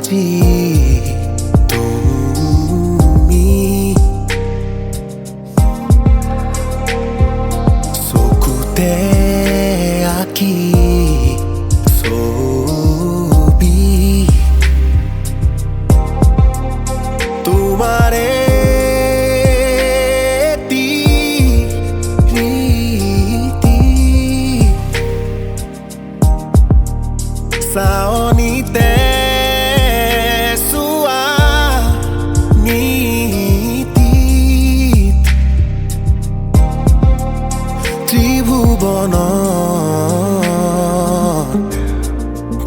আজি তুমি চকুতে আঁকি ছবি তোমাৰে চাৱনিতে চোৱা নীতিত ত্ৰিভুৱনত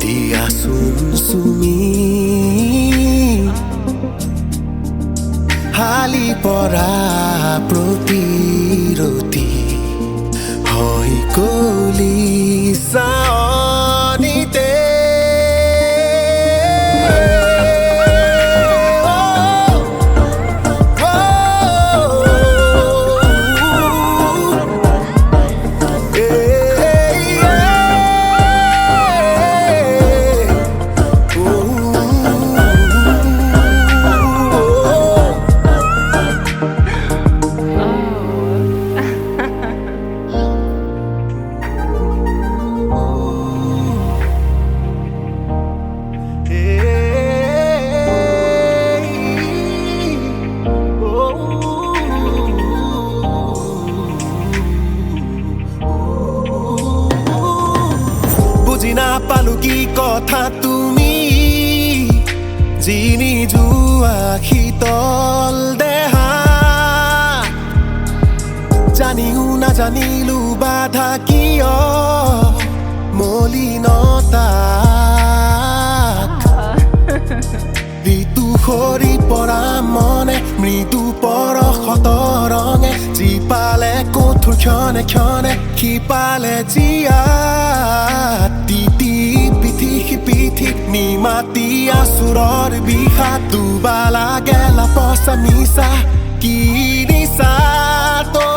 দিয়াচোন চুমি হালি পৰা প্ৰতিৰতি হয় কলি চাৱনিতে নাপালো কি কথা তুমি জিনি যোৱা শীতল দেহা জানিও নাজানিলো বাধা কিয় মলিনতাক ঋতু সৰি পৰা মনে মৃদু পৰশত ৰঙে যি পালে কঠোৰ ক্ষণে ক্ষণে সিপালে জীয়া পিঠি নিমাতি আচুৰৰ বিষাদ দুবা লাগে লাপচা মিছা কি নিচা তো